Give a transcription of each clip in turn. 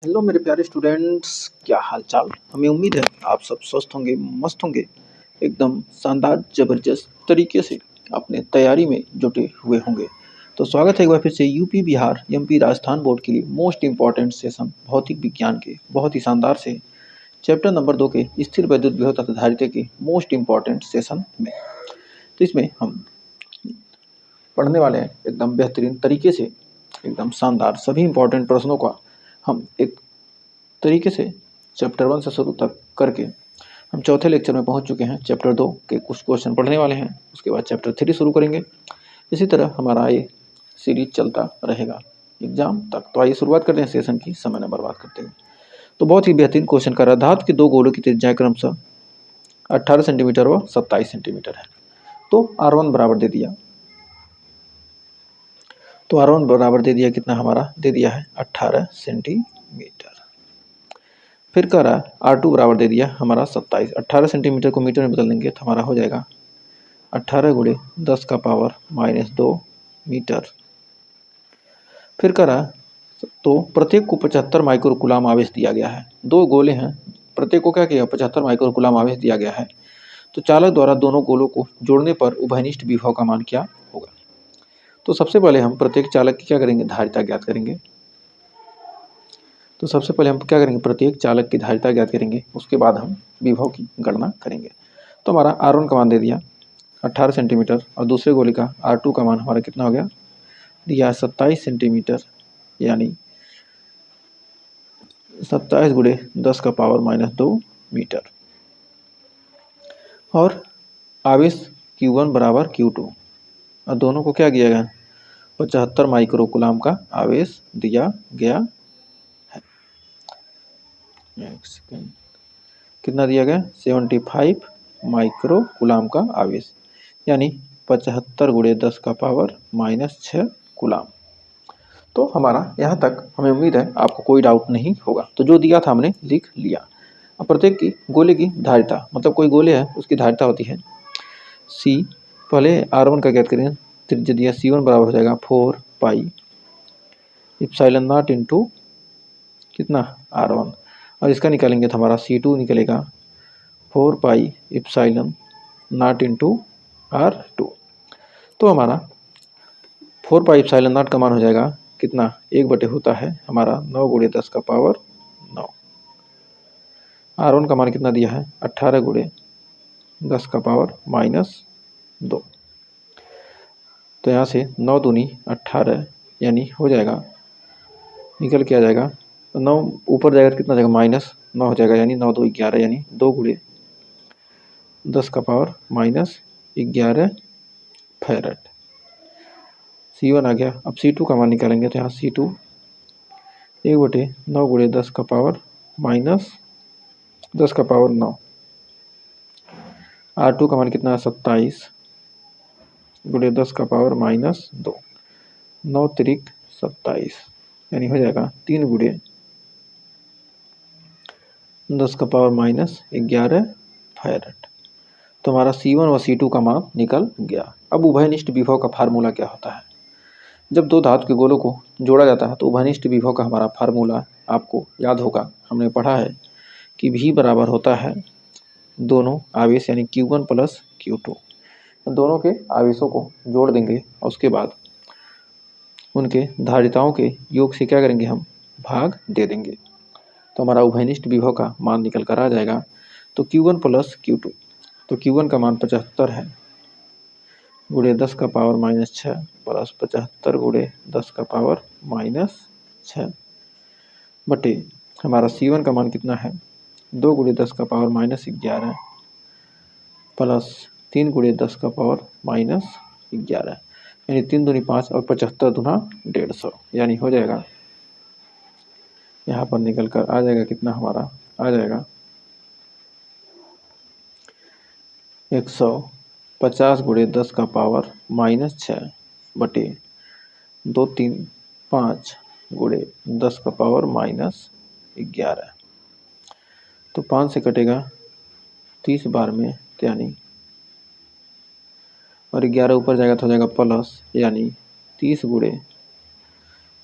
Hello मेरे प्यारे students, क्या हाल चाल। हमें उम्मीद है आप सब स्वस्थ होंगे, मस्त होंगे, एकदम शानदार ज़बरदस्त तरीके से अपने तैयारी में जुटे हुए होंगे। तो स्वागत है एक बार फिर से UP Bihar MP Rajasthan board के लिए मोस्ट इम्पॉर्टेंट सेशन भौतिक विज्ञान के बहुत ही शानदार से चैप्टर नंबर 2 के स्थिर वैद्युत विभव तथा धारिता के मोस्ट इम्पॉर्टेंट सेशन में। तो इसमें हम पढ़ने वाले हैं एकदम बेहतरीन तरीके से, एकदम शानदार सभी इंपॉर्टेंट प्रश्नों का हम एक तरीके से चैप्टर 1 से शुरू तक करके हम चौथे लेक्चर में पहुंच चुके हैं। चैप्टर 2 के कुछ क्वेश्चन पढ़ने वाले हैं, उसके बाद चैप्टर 3 शुरू करेंगे। इसी तरह हमारा ये सीरीज चलता रहेगा एग्जाम तक। तो आइए शुरुआत करते हैं सेशन की, समय न बर्बाद करते हुए। तो बहुत ही बेहतरीन क्वेश्चन कर रहा है। धातु के दो गोलों की त्रिज्या क्रमशः 18 सेंटीमीटर व 27 सेंटीमीटर है। तो R1 बराबर दे दिया, तो R1 बराबर दे दिया, कितना हमारा दे दिया है 18 सेंटीमीटर। फिर कह रहा है R2 बराबर दे दिया हमारा 27। 18 सेंटीमीटर को मीटर में बदल देंगे तो हमारा हो जाएगा 18 गुणे 10 का पावर -2 मीटर। फिर कह रहा है तो प्रत्येक को 75 माइक्रो कूलाम आवेश दिया गया है। दो गोले हैं, प्रत्येक को क्या किया 75 माइक्रो कूलाम आवेश दिया गया है। तो चालक द्वारा दोनों गोलों को जोड़ने पर उभयनिष्ठ विभव का मान क्या होगा। तो सबसे पहले हम प्रत्येक चालक की क्या करेंगे, धारिता ज्ञात करेंगे। तो सबसे पहले हम क्या करेंगे, प्रत्येक चालक की धारिता ज्ञात करेंगे, उसके बाद हम विभव की गणना करेंगे। तो हमारा R1 का मान दे दिया 18 सेंटीमीटर और दूसरे गोले का R2 का मान हमारा कितना हो गया, दिया 27 सेंटीमीटर, यानी 27 गुणे 10 का पावर -2 मीटर। और आवेश Q1 बराबर Q2 और दोनों को क्या किया गया, 75 माइक्रो कूलाम का आवेश दिया गया है। एक सेकेंड, कितना दिया गया 75 माइक्रो कूलाम का आवेश, यानी 75 गुणे 10 का पावर -6 कूलाम। तो हमारा यहाँ तक हमें उम्मीद है आपको कोई डाउट नहीं होगा। तो जो दिया था हमने लिख लिया। अब प्रत्येक की गोले की धारिता, मतलब कोई गोले है उसकी धारिता होती है C। पहले R1 का ज्ञात करेंगे, त्रिज्या दिया C1 बराबर हो जाएगा 4 पाई इप्सिलॉन नॉट इंटू कितना R1, और इसका निकालेंगे तो हमारा C2 निकलेगा 4 पाई इप्सिलॉन नॉट इंटू R2। तो हमारा 4 पाई इप्सिलॉन नॉट का मान हो जाएगा कितना, 1 बटे होता है हमारा 9 गुणे 10 का पावर 9। R1 का मान कितना दिया है 18 गुणे 10 का पावर -2। तो यहाँ से 9 दूनी 18, यानी हो जाएगा, निकल के आ जाएगा, तो 9 ऊपर जाएगा तो कितना जाएगा -9 हो जाएगा, यानी 9 2 11, यानी 2 गुणे 10 का पावर -11 फैरेड। C1 आ गया। अब C2 का मान निकालेंगे तो यहाँ C2 1/9 गुणे 10 का पावर -9। R2 का मान कितना है 27 गुणे 10 का पावर -2, 9 तिरिक 27, यानी हो जाएगा 3 गुणे 10 का पावर -11 फैरेड। तो हमारा C1 और C2 का मान निकल गया। अब उभयनिष्ठ विभव का फार्मूला क्या होता है। जब दो धातु के गोलों को जोड़ा जाता है तो उभयनिष्ठ विभव का हमारा फार्मूला आपको याद होगा, हमने पढ़ा है कि V बराबर होता है दोनों आवेश यानी Q1 प्लस Q2। दोनों के आवेशों को जोड़ देंगे और उसके बाद उनके धारिताओं के योग से क्या करेंगे, हम भाग दे देंगे। तो हमारा उभयनिष्ठ विभव का मान निकल कर आ जाएगा। तो Q1 प्लस Q2, तो Q1 का मान 75 है गुणे 10 का पावर -6 प्लस 75 गुणे 10 का पावर -6 बटे हमारा C1 का मान कितना है 2 गुणे 10 का पावर -11 प्लस 3 गुणे 10 का पावर -11, यानी 3 दूनी 5 और 75 दूना 150, यानी हो जाएगा, यहाँ पर निकल कर आ जाएगा कितना, हमारा आ जाएगा 150 गुणे 10 का पावर -6 बटे 2 3 5 गुणे 10 का पावर -11। तो 5 से कटेगा 30 बार में, यानी और 11 ऊपर जाएगा तो हो जाएगा प्लस, यानी 30 गुणे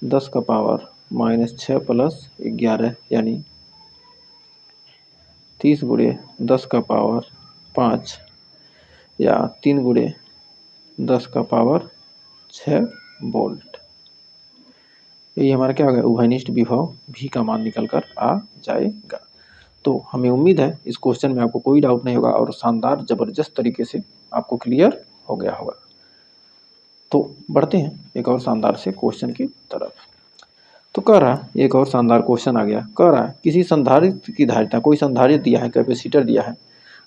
10 का पावर -6 प्लस 11 यानी 30 गुणे 10 का पावर 5 या 3 गुणे 10 का पावर 6 वोल्ट। यही हमारा क्या होगा, उभयनिष्ठ विभव V का मान निकल कर आ जाएगा। तो हमें उम्मीद है इस क्वेश्चन में आपको कोई डाउट नहीं होगा और शानदार जबरदस्त तरीके से आपको क्लियर हो गया होगा। तो बढ़ते हैं एक और शानदार से क्वेश्चन की तरफ। तो कह रहा है, एक और शानदार क्वेश्चन आ गया। कह रहा है किसी संधारित्र की धारिता, कोई संधारित्र दिया है, कैपेसिटर दिया है,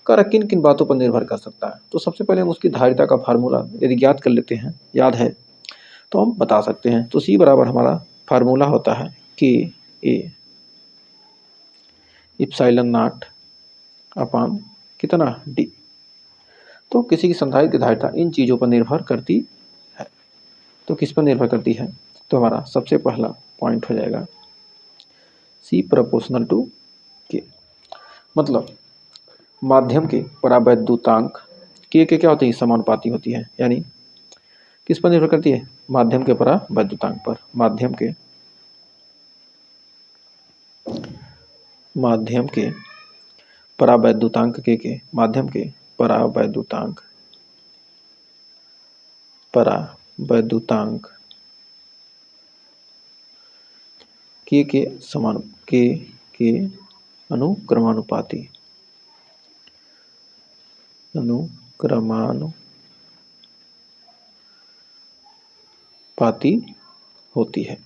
कह रहा किन किन बातों पर निर्भर कर सकता है। तो सबसे पहले हम उसकी धारिता का फार्मूला यदि ज्ञात कर लेते हैं, याद है तो हम बता सकते हैं। तो C बराबर हमारा फार्मूला होता है K A इप्सिलॉन नॉट अपान कितना D। तो किसी की संधारित्र की धारिता इन चीज़ों पर निर्भर करती है। तो किस पर निर्भर करती है, तो हमारा सबसे पहला पॉइंट हो जाएगा C प्रोपोर्शनल टू K, मतलब माध्यम के परावैद्युतांक K के क्या होती है, समानुपाती होती है। यानी किस पर निर्भर करती है, माध्यम के परावैद्युतांक पर। माध्यम के परावैद्युतांक के माध्यम के परावैद्युतांक के समान के अनुक्रमानुपाती होती है।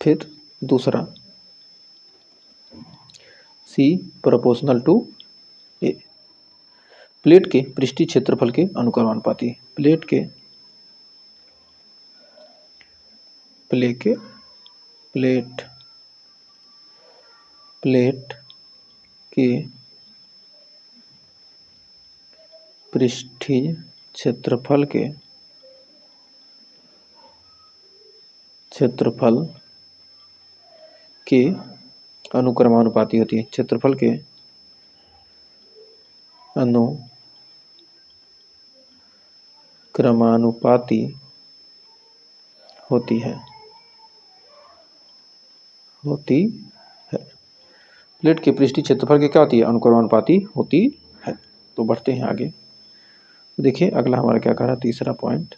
फिर दूसरा C proportional to A, plate के पृष्ठीय क्षेत्रफल के अनुक्रमानुपाती। प्लेट के पृष्ठीय क्षेत्रफल के अनुक्रमानुपाती होती है। क्षेत्रफल के अनुक्रमानुपाती होती है। प्लेट के पृष्ठीय क्षेत्रफल के क्या होती है, अनुक्रमानुपाती होती है। तो बढ़ते हैं आगे। देखिए अगला हमारा क्या कह रहा है, तीसरा point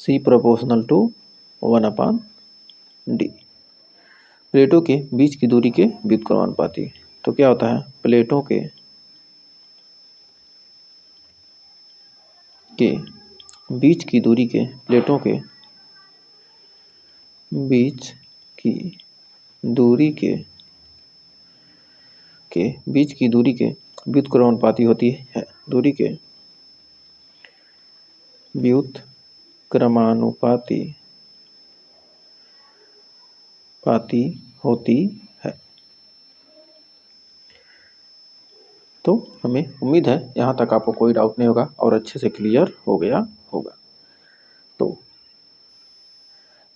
C proportional to 1/D, प्लेटों के बीच की दूरी के व्युत्क्रमानुपाती। तो क्या होता है, प्लेटों के बीच की दूरी के व्युत्क्रमानुपाती होती है। दूरी के व्युत्क्रमानुपाती होती है। तो हमें उम्मीद है यहाँ तक आपको कोई डाउट नहीं होगा और अच्छे से क्लियर हो गया होगा। तो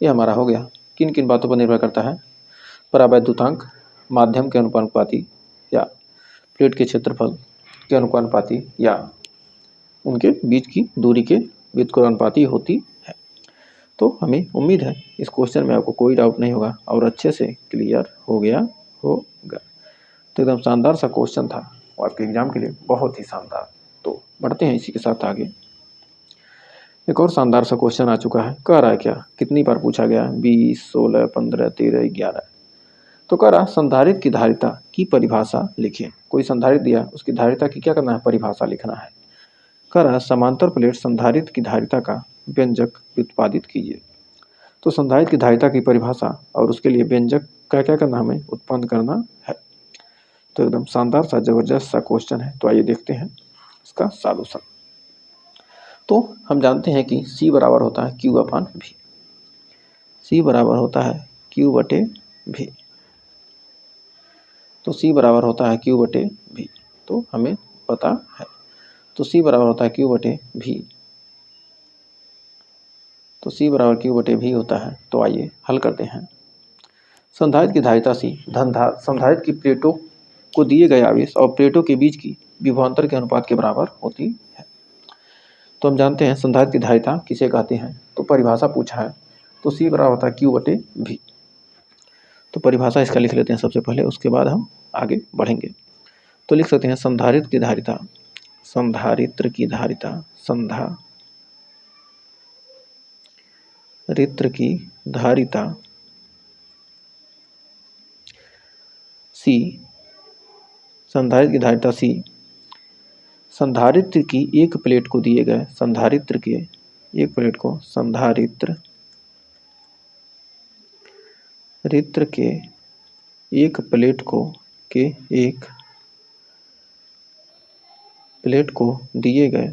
ये हमारा हो गया किन किन बातों पर निर्भर करता है, परावैद्युतांक, माध्यम के अनुपाती या प्लेट के क्षेत्रफल के अनुपाती या उनके बीच की दूरी के व्युत्क्रमानुपाती होती है। तो हमें उम्मीद है इस क्वेश्चन में आपको कोई डाउट नहीं होगा और अच्छे से क्लियर हो गया होगा। तो एकदम शानदार सा क्वेश्चन था और आपके एग्जाम के लिए बहुत ही शानदार। तो बढ़ते हैं इसी के साथ आगे। एक और शानदार सा क्वेश्चन आ चुका है। कह रहा है क्या, कितनी बार पूछा गया, 20, 16, 15, 13, 11। तो कह रहा संधारित्र की धारिता की परिभाषा लिखें। कोई संधारित्र दिया, उसकी धारिता की क्या करना है, परिभाषा लिखना है। कह रहा समांतर प्लेट संधारित्र की धारिता का व्यंजक उत्पादित कीजिए। तो संधारित्र की धारिता की परिभाषा और उसके लिए व्यंजक का क्या करना, हमें उत्पन्न करना है। तो एकदम शानदार सा जबरदस्त सा क्वेश्चन है। तो आइए देखते हैं इसका सॉल्यूशन। तो हम जानते हैं कि C बराबर होता है Q/V। C बराबर होता है Q/V। तो C बराबर होता है Q/V, तो हमें पता है। तो C बराबर होता है Q/V। तो C बराबर Q/V होता है। तो आइए हल करते हैं। संधारित्र की धारिता C संधारित्र की प्लेटों को दिए गए आवेश और प्लेटों के बीच की विभवांतर के अनुपात के बराबर होती है। तो हम जानते हैं संधारित्र की धारिता किसे कहते हैं, तो परिभाषा पूछा है तो C बराबर होता है Q/V। तो परिभाषा इसका लिख लेते हैं सबसे पहले, उसके बाद हम आगे बढ़ेंगे। तो लिख सकते हैं संधारित्र की धारिता, संधारित्र की धारिता, संधारित्र की धारिता C, संधारित्र की धारिता C संधारित्र की एक प्लेट को दिए गए, संधारित्र के एक प्लेट को, संधारित्र के एक प्लेट को एक प्लेट को दिए गए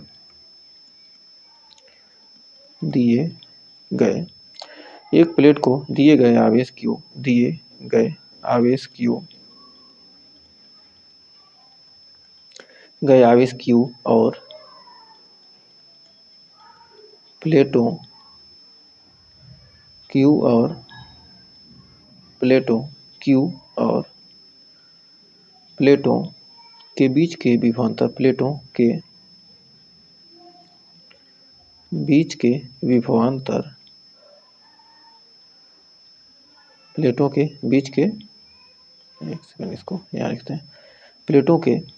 एक प्लेट को दिए गए आवेश Q, दिए गए आवेश Q और प्लेटों के बीच के विभवांतर, प्लेटों के बीच के विभवांतर, प्लेटों के बीच के, एक सेकंड इसको यहाँ लिखते हैं, प्लेटों के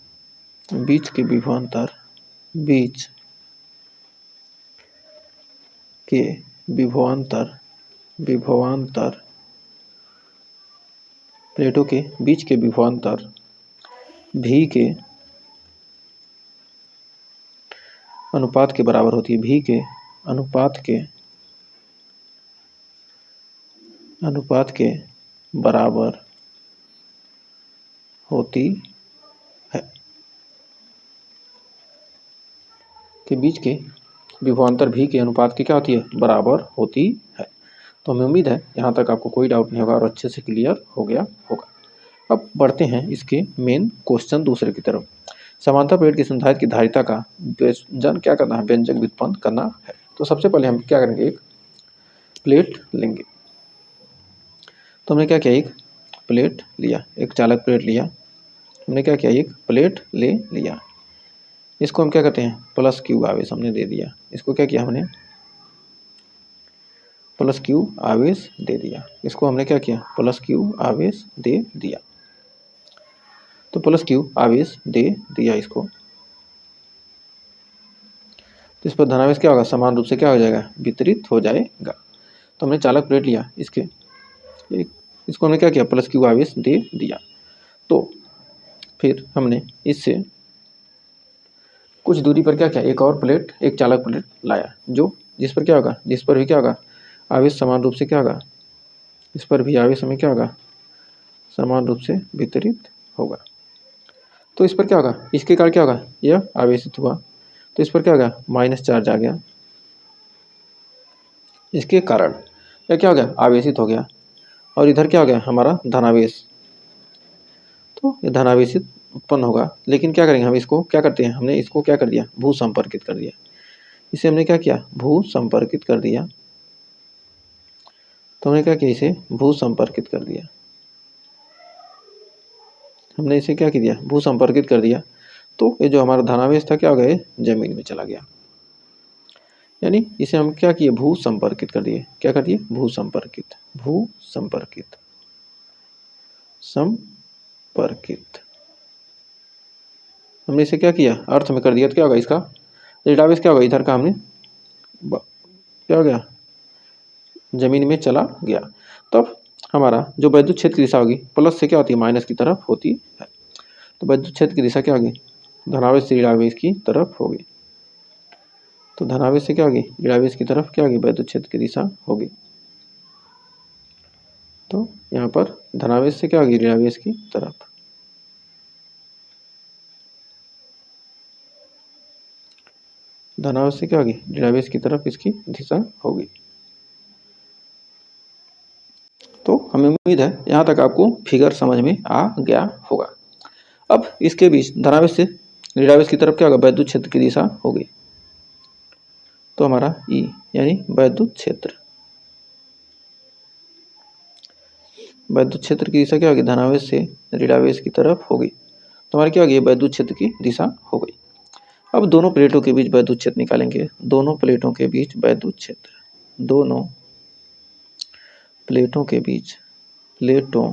बीच के विभवांतर, प्लेटों के बीच के विभवांतर V के अनुपात के बराबर होती है, V के अनुपात के बराबर होती है, के बीच के विभवांतर V के अनुपात की क्या होती है, बराबर होती है। तो हमें उम्मीद है यहाँ तक आपको कोई डाउट नहीं होगा और अच्छे से क्लियर हो गया होगा। अब बढ़ते हैं इसके मेन क्वेश्चन दूसरे की तरफ। समांतर प्लेट की संधारित्र की धारिता का व्यंजक क्या करना है, व्यंजक व्युत्पन्न करना है। तो सबसे पहले हम क्या करेंगे, एक प्लेट लेंगे। तो हमने क्या किया, एक प्लेट लिया, एक चालक प्लेट लिया, हमने क्या किया, एक प्लेट ले लिया। इसको हम क्या कहते हैं, प्लस Q आवेश हमने दे दिया। इसको क्या किया हमने, प्लस Q आवेश दे दिया। इसको हमने क्या किया, प्लस Q आवेश दे दिया। तो प्लस Q आवेश दे दिया इसको, तो इस पर धनावेश क्या होगा, समान रूप से क्या हो जाएगा, वितरित हो जाएगा। तो हमने चालक प्लेट लिया, इसको हमने क्या किया, प्लस Q आवेश दे दिया। तो फिर हमने इससे कुछ दूरी पर क्या किया, एक और प्लेट, एक चालक प्लेट लाया, जिस पर क्या होगा, जिस पर भी क्या होगा, आवेश समान रूप से क्या होगा, इस पर भी आवेश हमें क्या होगा, समान रूप से वितरित होगा। तो इस पर क्या होगा, इसके कारण क्या होगा, यह आवेशित हुआ, तो इस पर क्या होगा, माइनस चार्ज आ गया, इसके कारण यह क्या हो गया, आवेशित हो गया। और इधर क्या हो गया, हमारा धनावेश, तो ये धनावेशित उत्पन्न होगा। लेकिन क्या करेंगे, हम इसको क्या करते हैं, हमने इसको क्या कर दिया, भू संपर्कित कर दिया। इसे हमने क्या किया, भू संपर्कित कर दिया। तो हमने क्या किया, इसे भू संपर्कित कर दिया, हमने इसे क्या कर दिया, भू संपर्कित कर दिया। तो ये जो हमारा धनावेश था क्या हो गया, जमीन में चला गया, यानी इसे हम क्या किए, भू संपर्कित कर दिए। क्या कर दिए, भू संपर्कित हमने इसे क्या किया, अर्थ में कर दिया। तो क्या होगा, इसका ऋणावेश क्या होगा, इधर का हमने क्या हो गया, जमीन में चला गया। तब हमारा जो वैद्युत क्षेत्र की दिशा होगी, प्लस से क्या होती है, माइनस की तरफ होती है। तो वैद्युत क्षेत्र की दिशा क्या होगी, धनावेश से ऋणावेश की तरफ होगी। तो धनावेश से क्या होगी, ऋणावेश की तरफ क्या होगी, वैद्युत क्षेत्र की दिशा होगी। तो यहाँ पर धनावेश से क्या होगी, ऋणावेश की तरफ। धनावेश से क्या होगी, ऋणावेश की तरफ इसकी दिशा होगी। तो हमें उम्मीद है यहाँ तक आपको फिगर समझ में आ गया होगा। अब इसके बीच धनावेश से ऋणावेश की तरफ क्या होगा, वैद्युत क्षेत्र की दिशा होगी। तो हमारा E यानी वैद्युत क्षेत्र की दिशा क्या होगी, धनावेश से ऋणावेश की तरफ होगी। तो हमारी क्या होगी, वैद्युत क्षेत्र की दिशा हो गई। अब दोनों प्लेटों के बीच वैद्युत क्षेत्र निकालेंगे। दोनों प्लेटों के बीच वैद्युत क्षेत्र, दोनों प्लेटों के बीच, प्लेटों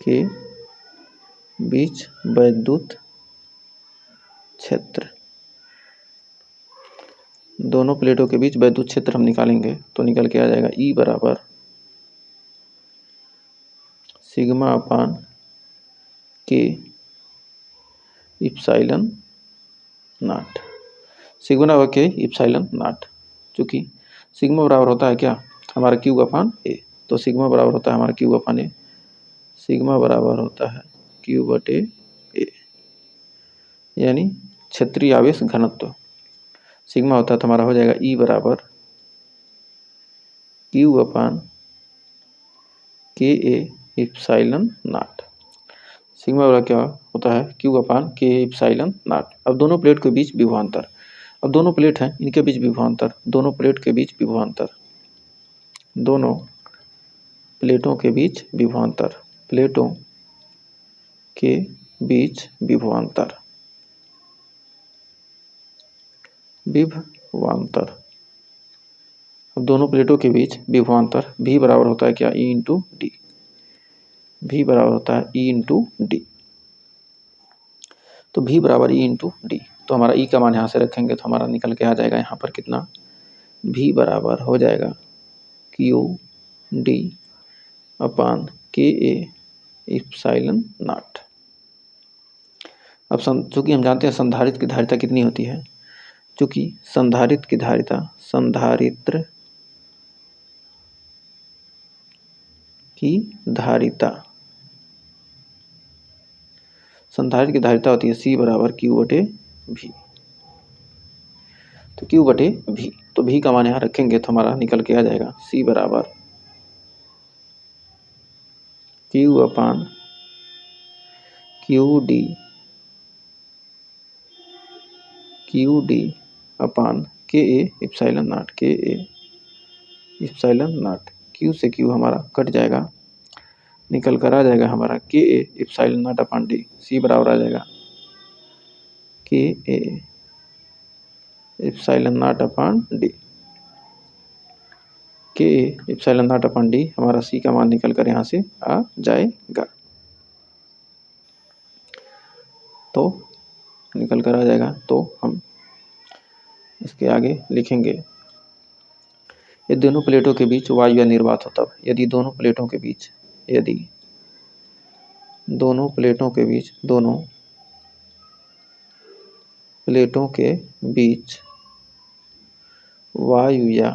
के बीच वैद्युत क्षेत्र, दोनों प्लेटों के बीच वैद्युत क्षेत्र हम निकालेंगे तो निकल के आ जाएगा E बराबर सिग्मा अपान के इप्सिलॉन नॉट, सिग्मा बराबर के इप्सिलॉन नॉट, चूँकि सिग्मा बराबर होता है क्या हमारा क्यू अपान ए, तो सिग्मा बराबर होता है हमारा क्यू अपान ए, सिग्मा बराबर होता है क्यू बटे ए, यानी क्षेत्रीय आवेश घनत्व सिग्मा होता है तो हमारा हो जाएगा ई बराबर Q upon K A epsilon not, sigma बराबर क्या होता है क्यू अपान के इप्सिलॉन नॉट। अब दोनों प्लेट के बीच विभवांतर, अब दोनों प्लेट हैं इनके बीच विभवांतर, दोनों प्लेट के बीच विभवांतर, दोनों प्लेटों के बीच विभवांतर, प्लेटों के बीच विभवांतर, विभवांतर, अब दोनों प्लेटों के बीच विभवांतर V बराबर होता है क्या E इंटू डी, V बराबर होता है E इंटू डी, तो V बराबर E इंटू डी, तो हमारा E का मान यहाँ से रखेंगे तो हमारा निकल के आ जाएगा यहाँ पर कितना, V बराबर हो जाएगा Q D upon K A epsilon not. अब चूंकि हम जानते हैं संधारित्र की धारिता कितनी होती है, चूंकि संधारित्र की धारिता, संधारित्र की धारिता, संधारित्र की धारिता होती है C बराबर क्यू बटे भी, तो क्यू बटे भी, तो भी का मान यहाँ रखेंगे तो हमारा निकल के आ जाएगा C बराबर Q upon Q D upon K A epsilon naught, K A epsilon naught, Q से क्यू हमारा कट जाएगा, निकल कर आ जाएगा हमारा K A epsilon naught upon D, C बराबर आ जाएगा K A epsilon naught upon D, K A epsilon naught upon D, हमारा सी का मान निकल कर यहाँ से आ जाएगा, तो निकल कर आ जाएगा, तो हम इसके आगे लिखेंगे ये दोनों प्लेटों के बीच वायु या निर्वात हो तब, यदि दोनों प्लेटों के बीच, यदि दोनों प्लेटों के बीच, दोनों प्लेटों के बीच वायु या,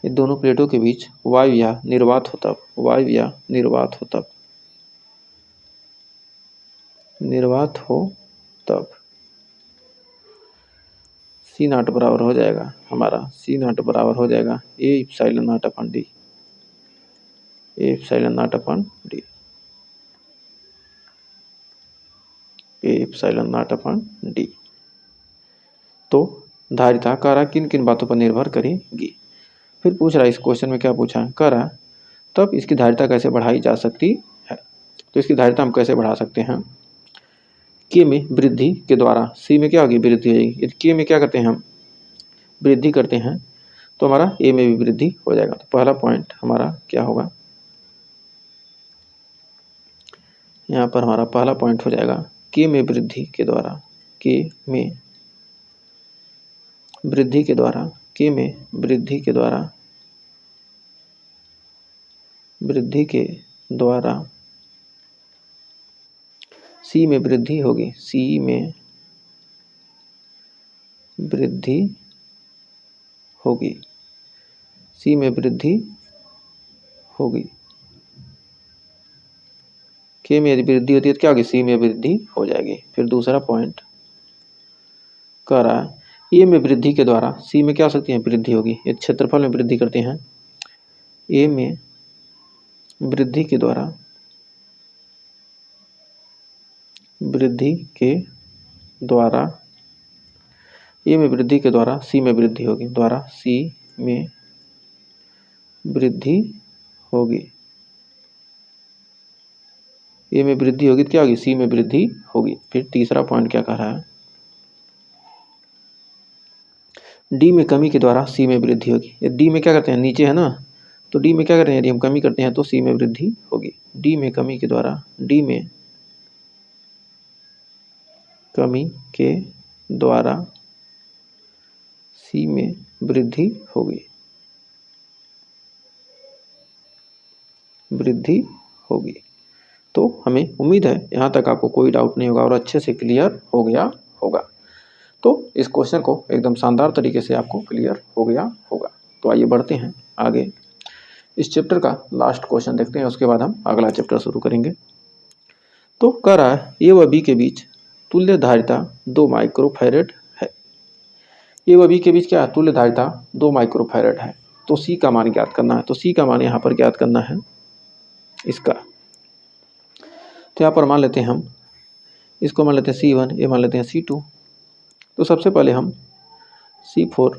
ये दोनों प्लेटों के बीच वायु या निर्वात हो तब, वायु या निर्वात हो तब, निर्वात हो तब सी नॉट बराबर हो जाएगा हमारा, सी नॉट बराबर हो जाएगा ए epsilon not upon D, A epsilon not upon D, A epsilon not upon D. तो धारिता कह किन किन बातों पर निर्भर करेगी, फिर पूछ रहा है इस क्वेश्चन में क्या पूछा है, कह रहा तब इसकी धारिता कैसे बढ़ाई जा सकती है, तो इसकी धारिता हम कैसे बढ़ा सकते हैं, के में वृद्धि के द्वारा, सी में क्या होगी वृद्धि हो जाएगी, यदि के में क्या करते हैं हम वृद्धि करते हैं तो हमारा ए में भी वृद्धि हो जाएगा, तो पहला पॉइंट हमारा क्या होगा, यहाँ पर हमारा पहला पॉइंट हो जाएगा के में वृद्धि के द्वारा, के में वृद्धि के द्वारा, के में वृद्धि के द्वारा, वृद्धि के द्वारा सी में वृद्धि होगी, सी में वृद्धि होगी, सी में वृद्धि होगी, के में यदि वृद्धि होती है तो क्या होगी सी में वृद्धि हो जाएगी। फिर दूसरा पॉइंट कह रहा है ए में वृद्धि के द्वारा सी में क्या हो सकती है वृद्धि होगी, यदि क्षेत्रफल में वृद्धि करते हैं, ए में वृद्धि के द्वारा, वृद्धि के द्वारा, ए में वृद्धि के द्वारा सी में वृद्धि होगी, द्वारा सी में वृद्धि होगी, ए में वृद्धि होगी तो क्या होगी, सी में वृद्धि होगी। फिर तीसरा पॉइंट क्या कह रहा है, डी में कमी के द्वारा सी में वृद्धि होगी। ये डी में क्या करते हैं, नीचे है ना, तो डी में क्या करते हैं, यदि हम कमी करते हैं तो सी में वृद्धि होगी। डी में कमी के द्वारा, डी में कमी के द्वारा सी में वृद्धि होगी, वृद्धि होगी। तो हमें उम्मीद है यहाँ तक आपको कोई डाउट नहीं होगा और अच्छे से क्लियर हो गया होगा। तो इस क्वेश्चन को एकदम शानदार तरीके से आपको क्लियर हो गया होगा। तो आइए बढ़ते हैं आगे, इस चैप्टर का लास्ट क्वेश्चन देखते हैं, उसके बाद हम अगला चैप्टर शुरू करेंगे। तो कह रहा है ए व बी के बीच तुल्य धारिता 2 माइक्रोफैरेड है। ए व बी के बीच क्या है, तुल्य धारिता 2 माइक्रोफैरेड है। तो सी का मान ज्ञात करना है। तो सी का मान यहाँ पर ज्ञात करना है इसका। तो यहाँ पर मान लेते हैं हम, इसको मान लेते हैं C1, ये मान लेते हैं C2। तो सबसे पहले हम C4,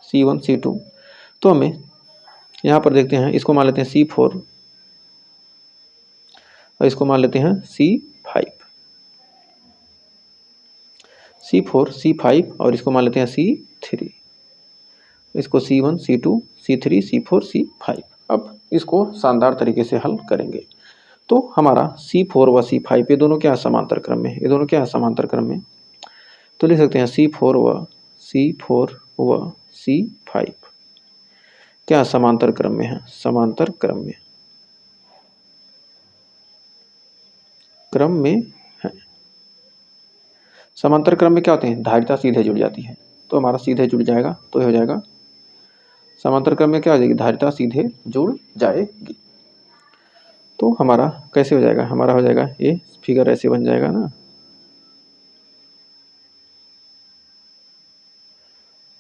C1, C2, तो हमें यहाँ पर देखते हैं, इसको मान लेते हैं C4 और इसको मान लेते हैं C5, C4, C5 और इसको मान लेते हैं C3, इसको C1, C2, C3, C4, C5। अब इसको शानदार तरीके से हल करेंगे। तो हमारा C4 व C5 ये दोनों क्या समांतर क्रम में, ये दोनों क्या समांतर क्रम में, तो लिख सकते हैं C4 व C5 क्या समांतर क्रम में है, समांतर क्रम में, क्रम में है। समांतर क्रम में क्या होते हैं, धारिता सीधे जुड़ जाती है। तो हमारा सीधे जुड़ जाएगा, तो ये हो जाएगा समांतर क्रम में क्या हो जाएगी, धारिता सीधे जुड़ जाएगी। तो हमारा कैसे हो जाएगा, हमारा हो जाएगा ये फिगर ऐसे बन जाएगा ना,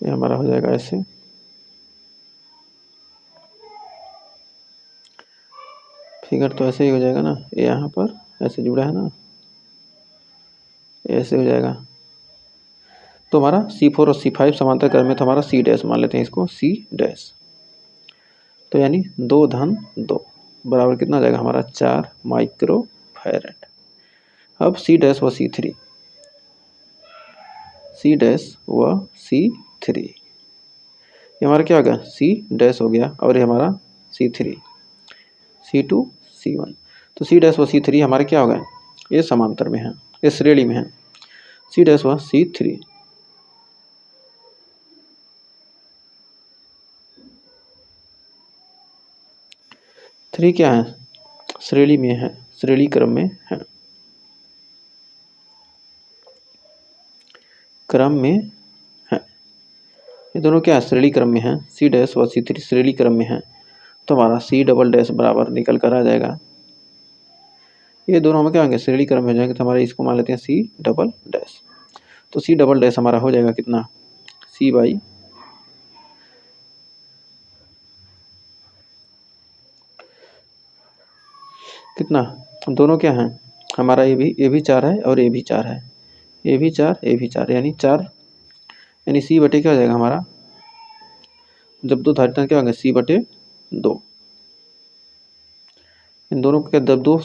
ये हमारा हो जाएगा ऐसे, फिगर तो ऐसे ही हो जाएगा ना, ये यहाँ पर ऐसे जुड़ा है ना, ऐसे हो जाएगा। तो हमारा C4 और C5 समांतर क्रम में, तो हमारा C डैश मान लेते हैं इसको, C डैश। तो यानी 2-2 बराबर कितना आ जाएगा हमारा, 4 माइक्रोफैरेड। अब C डैश व C3, C डैश व C3, ये हमारा क्या हो गया, C डैश हो गया और ये हमारा C3, C2, C1। तो C डैश व C3 हमारे क्या हो गए, ये समांतर में है, ये श्रेणी में है। C डैश व C3, थ्री क्या है, श्रेणी में है, श्रेणी क्रम में है, क्रम में है। ये दोनों क्या है, श्रेणी क्रम में है। C डैश व C3 श्रेणी क्रम में है, तो हमारा C डबल डैश बराबर निकल कर आ जाएगा, ये दोनों हमें क्या होंगे, श्रेणी क्रम में हो जाएंगे। तो हमारे इसको मान लेते हैं C डबल डैश। तो C डबल डैश हमारा हो जाएगा कितना, C बाई कितना, दोनों क्या हैं हमारा, ये भी 4 है और ये भी 4 है, ये भी 4, ये भी 4, यानी 4, यानी C बटे क्या हो जाएगा हमारा, जब दो धारिता क्या होंगे, C/2। इन दोनों का जब दो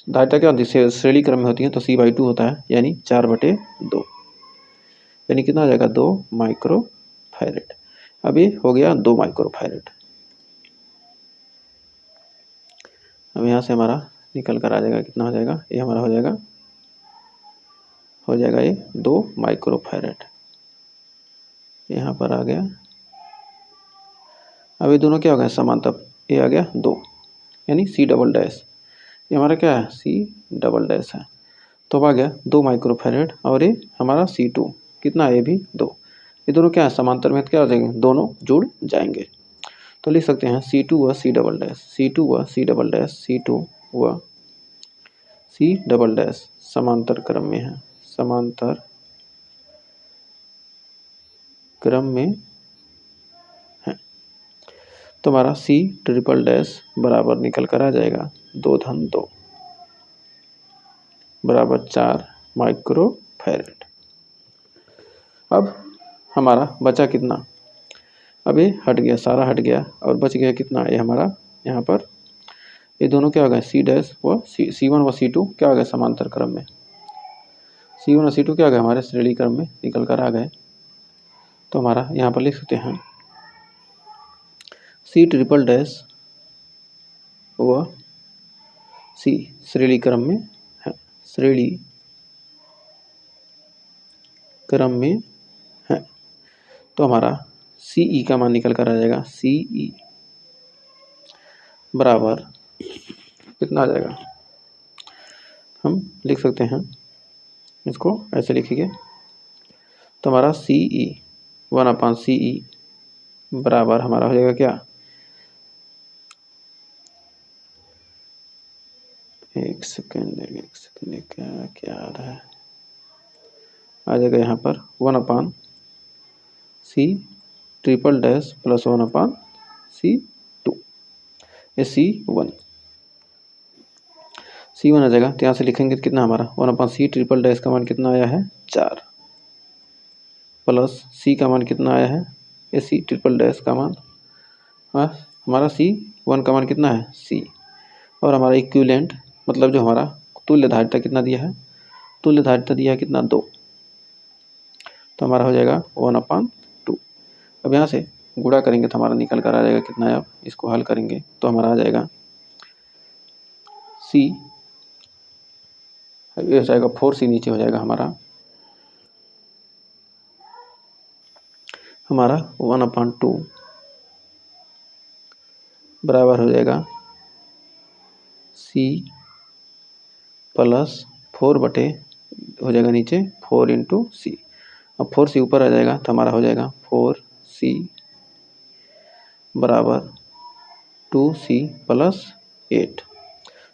धारिता क्या होती है, श्रेणी क्रम में होती है, तो C/2 होता है, यानी 4/2, यानी कितना आ जाएगा, 2 माइक्रोफैरेड। अब ये हो गया 2 माइक्रोफैरेड। अब यहाँ से हमारा निकल कर आ जाएगा, कितना हो जाएगा, ये हमारा हो जाएगा ये 2 माइक्रोफैरेड, यहाँ पर आ गया। अब ये दोनों क्या हो गए समांतर, ये आ गया 2, यानी C डबल डैश, ये हमारा क्या है, C डबल डैश है। तो अब आ गया 2 माइक्रोफैरेड और ये हमारा C2 कितना है, ये भी 2, ये दोनों क्या है समांतर में, क्या हो जाएंगे, दोनों जुड़ जाएंगे। तो लिख सकते हैं C2 व C डबल डैश, C2 व C डबल डैश, C2 व C डबल डैश समांतर क्रम में है, समांतर क्रम में है। तो हमारा C ट्रिपल डैश बराबर निकल कर आ जाएगा 2-2 बराबर 4 माइक्रोफैरेड। अब हमारा बचा कितना, अब ये हट गया, सारा हट गया और बच गया कितना, ये हमारा यहाँ पर ये दोनों क्या हो गए, सी डैश व C1 व C2 क्या हो गए समांतर क्रम में, C1 और C2 क्या हो गए हमारे श्रेणी क्रम में निकल कर आ गए। तो हमारा यहाँ पर लिख सकते हैं C ट्रिपल डैश व C श्रेणी क्रम में है, श्रेणी क्रम में है। तो हमारा CE का मान निकल कर आ जाएगा, CE बराबर कितना आ जाएगा, हम लिख सकते हैं इसको ऐसे लिखेंगे। तो हमारा CE 1/CE बराबर हमारा हो जाएगा क्या, एक सेकेंड क्या क्या आ रहा है, आ जाएगा यहाँ पर 1/C triple dash plus 1/C2, ये C1 आ जाएगा। तो यहाँ से लिखेंगे तो कितना हमारा 1/C ट्रिपल डैश का मान कितना आया है 4, प्लस C का मान कितना आया है, ये C ट्रिपल डैश का मान, हाँ हमारा C1 का मान कितना है C, और हमारा इक्विवेलेंट मतलब जो हमारा तुल्य धारिता कितना दिया है, तुल्य धारिता दिया है कितना 2, तो हमारा हो जाएगा 1/2। अब यहाँ से गुणा करेंगे तो हमारा निकल कर आ जाएगा कितना है, अब इसको हल करेंगे तो हमारा आ जाएगा C, ये हो जाएगा 4C नीचे हो जाएगा हमारा 1/2 बराबर हो जाएगा C प्लस 4 बटे हो जाएगा नीचे 4 × C, अब 4C ऊपर आ जाएगा तो हमारा हो जाएगा 4C बराबर 2C प्लस 8,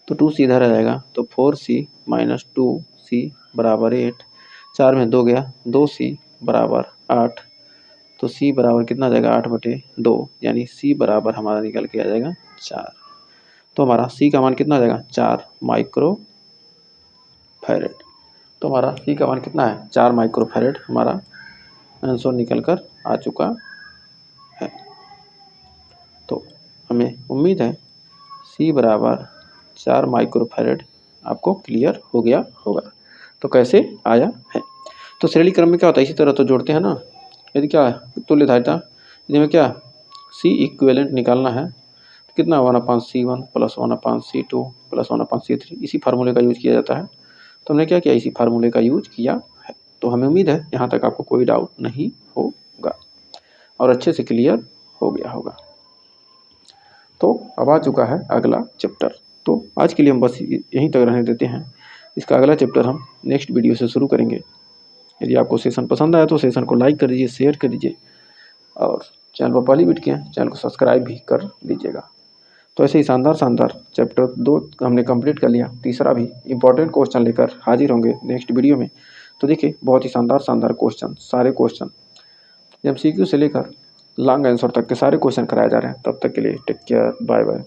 तो 2C इधर आ जाएगा तो 4C माइनस 2C बराबर 8, 4 में 2 गया, 2C बराबर 8, तो C बराबर कितना आ जाएगा 8/2, यानी C बराबर हमारा निकल के आ जाएगा 4। तो हमारा C का मान कितना आ जाएगा 4 माइक्रो फैरेड, तो हमारा C का मान कितना है 4 माइक्रो फैरेड, हमारा आंसर निकल कर आ चुका है। तो हमें उम्मीद है C बराबर 4 माइक्रो फैरेड आपको क्लियर हो गया होगा। तो कैसे आया है, तो श्रेणी क्रम में क्या होता है इसी तरह तो जोड़ते हैं ना, यदि क्या है तुल्य धारिता, यदि हमें क्या C इक्विवेलेंट निकालना है तो कितना 1/C1 plus 1/C2 plus 1/C3, इसी फार्मूले का यूज किया जाता है। तो हमने क्या किया, इसी फार्मूले का यूज किया है। तो हमें उम्मीद है यहाँ तक आपको कोई डाउट नहीं होगा और अच्छे से क्लियर हो गया होगा। तो अब आ चुका है अगला चैप्टर, तो आज के लिए हम बस यहीं तक रहने देते हैं। इसका अगला चैप्टर हम नेक्स्ट वीडियो से शुरू करेंगे। यदि आपको सेशन पसंद आया तो सेशन को लाइक कर दीजिए, शेयर कर दीजिए और चैनल पर पहली विजिट किए हैं चैनल को सब्सक्राइब भी कर लीजिएगा। तो ऐसे ही शानदार चैप्टर 2 हमने कंप्लीट कर लिया, तीसरा भी इंपॉर्टेंट क्वेश्चन लेकर हाजिर होंगे नेक्स्ट वीडियो में। तो देखिए बहुत ही शानदार क्वेश्चन, सारे क्वेश्चन MCQ से लेकर लॉन्ग आंसर तक के सारे क्वेश्चन कराए जा रहे हैं। तब तक के लिए टेक केयर, बाय बाय।